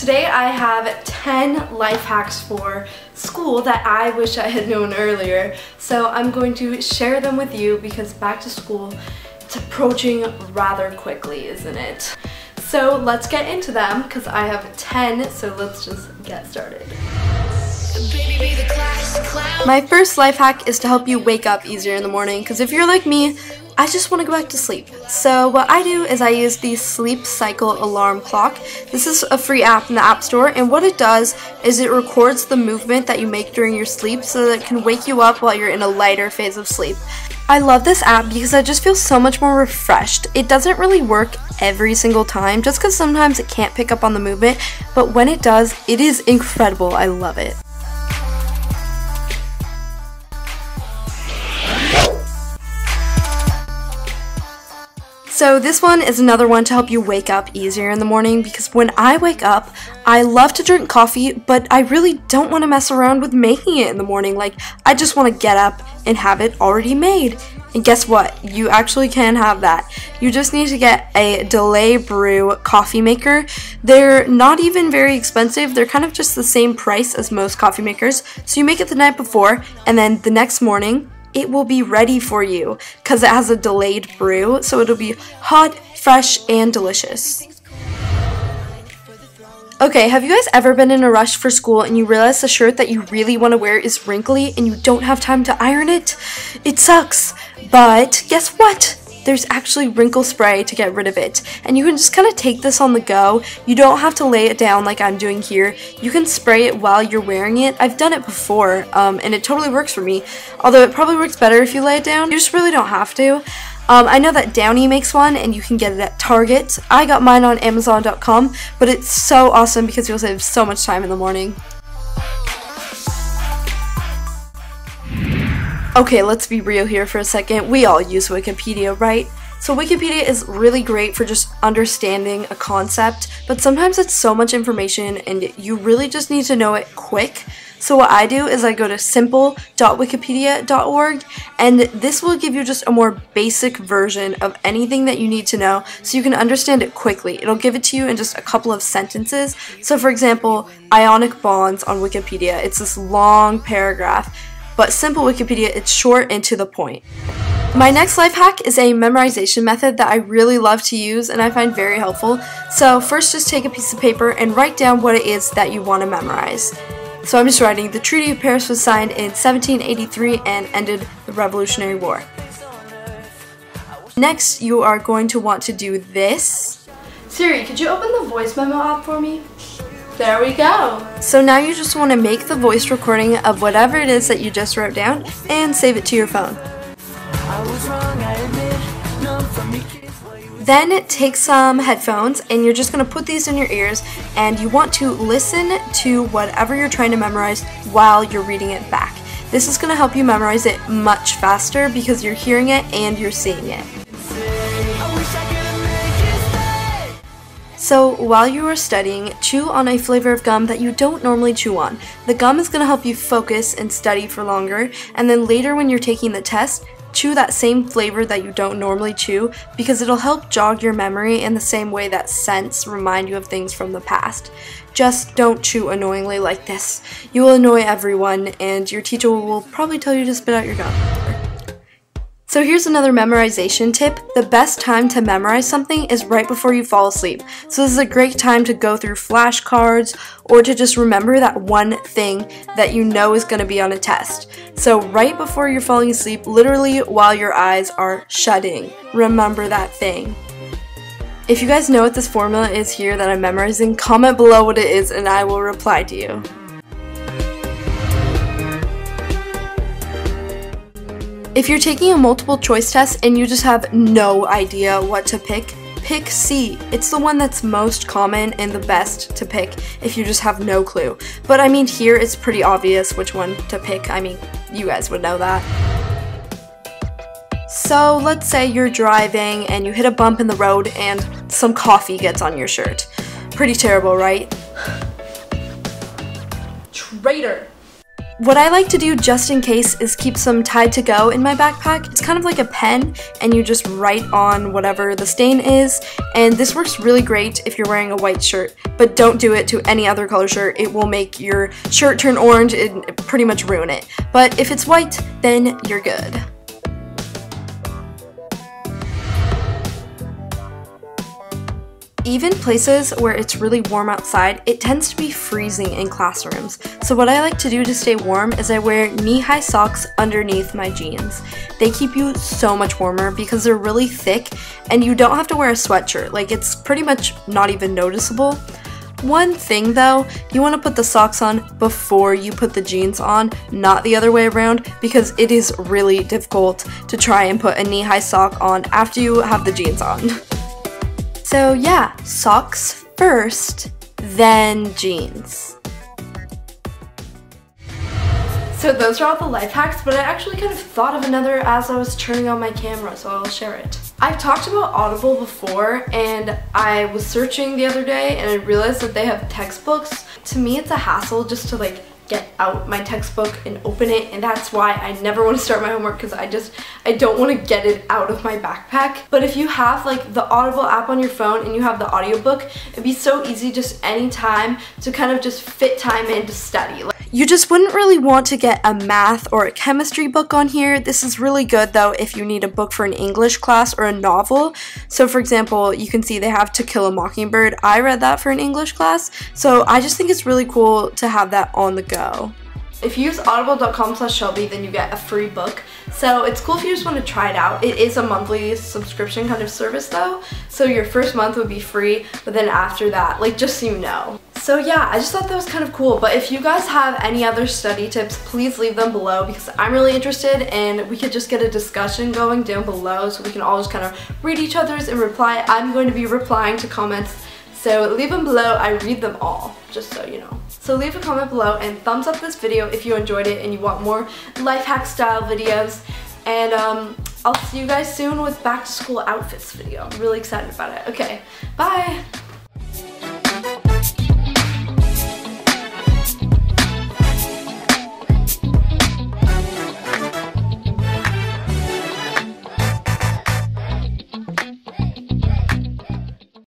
today I have 10 life hacks for school that I wish I had known earlier. So I'm going to share them with you because back to school, it's approaching rather quickly, isn't it? So let's get into them because I have 10, so let's just get started. My first life hack is to help you wake up easier in the morning because if you're like me, I just want to go back to sleep. So what I do is I use the Sleep Cycle alarm clock. This is a free app in the App Store, and what it does is it records the movement that you make during your sleep so that it can wake you up while you're in a lighter phase of sleep. I love this app because I just feel so much more refreshed. It doesn't really work every single time just because sometimes it can't pick up on the movement, but when it does, it is incredible. I love it. So this one is another one to help you wake up easier in the morning because when I wake up, I love to drink coffee, but I really don't want to mess around with making it in the morning. Like, I just want to get up and have it already made. And guess what? You actually can have that. You just need to get a delay brew coffee maker. They're not even very expensive. They're kind of just the same price as most coffee makers. So you make it the night before, and then the next morning, it will be ready for you because it has a delayed brew, so it'll be hot, fresh, and delicious. Okay, have you guys ever been in a rush for school and you realize the shirt that you really want to wear is wrinkly and you don't have time to iron it? It sucks, but guess what? There's actually wrinkle spray to get rid of it, and you can just kind of take this on the go. You don't have to lay it down like I'm doing here. You can spray it while you're wearing it. I've done it before, and it totally works for me, although it probably works better if you lay it down. You just really don't have to. I know that Downy makes one, and you can get it at Target. I got mine on Amazon.com, but it's so awesome because you'll save so much time in the morning. Okay, let's be real here for a second. We all use Wikipedia, right? So Wikipedia is really great for just understanding a concept, but sometimes it's so much information and you really just need to know it quick. So what I do is I go to simple.wikipedia.org, and this will give you just a more basic version of anything that you need to know so you can understand it quickly. It'll give it to you in just a couple of sentences. So for example, ionic bonds on Wikipedia, it's this long paragraph. But simple Wikipedia, it's short and to the point. My next life hack is a memorization method that I really love to use and I find very helpful. So first just take a piece of paper and write down what it is that you want to memorize. So I'm just writing, the Treaty of Paris was signed in 1783 and ended the Revolutionary War. Next, you are going to want to do this. Siri, could you open the voice memo app for me? There we go. So now you just want to make the voice recording of whatever it is that you just wrote down and save it to your phone. Then take some headphones and you're just going to put these in your ears and you want to listen to whatever you're trying to memorize while you're reading it back. This is going to help you memorize it much faster because you're hearing it and you're seeing it. So while you are studying, chew on a flavor of gum that you don't normally chew on. The gum is going to help you focus and study for longer, and then later when you're taking the test, chew that same flavor that you don't normally chew because it'll help jog your memory in the same way that scents remind you of things from the past. Just don't chew annoyingly like this. You will annoy everyone and your teacher will probably tell you to spit out your gum. So here's another memorization tip. The best time to memorize something is right before you fall asleep. So this is a great time to go through flashcards or to just remember that one thing that you know is going to be on a test. So right before you're falling asleep, literally while your eyes are shutting, remember that thing. If you guys know what this formula is here that I'm memorizing, comment below what it is and I will reply to you. If you're taking a multiple choice test and you just have no idea what to pick, pick C. It's the one that's most common and the best to pick if you just have no clue. But I mean, here it's pretty obvious which one to pick. I mean, you guys would know that. So let's say you're driving and you hit a bump in the road and some coffee gets on your shirt. Pretty terrible, right? Traitor. What I like to do just in case is keep some Tide to Go in my backpack. It's kind of like a pen and you just write on whatever the stain is, and this works really great if you're wearing a white shirt, but don't do it to any other color shirt. It will make your shirt turn orange and pretty much ruin it. But if it's white, then you're good. Even places where it's really warm outside, it tends to be freezing in classrooms. So what I like to do to stay warm is I wear knee-high socks underneath my jeans. They keep you so much warmer because they're really thick and you don't have to wear a sweatshirt. Like, it's pretty much not even noticeable. One thing though, you want to put the socks on before you put the jeans on, not the other way around, because it is really difficult to try and put a knee-high sock on after you have the jeans on. So yeah, socks first, then jeans. So those are all the life hacks, but I actually kind of thought of another as I was turning on my camera, so I'll share it. I've talked about Audible before, and I was searching the other day and I realized that they have textbooks. To me, it's a hassle just to like get out my textbook and open it, and that's why I never want to start my homework, because I don't want to get it out of my backpack. But if you have like the Audible app on your phone and you have the audiobook, it'd be so easy just anytime to kind of just fit time in to study. You just wouldn't really want to get a math or a chemistry book on here. This is really good though if you need a book for an English class or a novel. So for example, you can see they have To Kill a Mockingbird. I read that for an English class, so I just think it's really cool to have that on the go. If you use audible.com/Shelby, then you get a free book. So it's cool if you just want to try it out. It is a monthly subscription kind of service though. So your first month would be free, but then after that, like, just so you know. So yeah, I just thought that was kind of cool. But if you guys have any other study tips, please leave them below, because I'm really interested and we could just get a discussion going down below so we can all just kind of read each other's and reply. I'm going to be replying to comments, so leave them below. I read them all, just so you know. So leave a comment below and thumbs up this video if you enjoyed it and you want more life hack style videos. And I'll see you guys soon with back to school outfits video. I'm really excited about it. Okay, bye!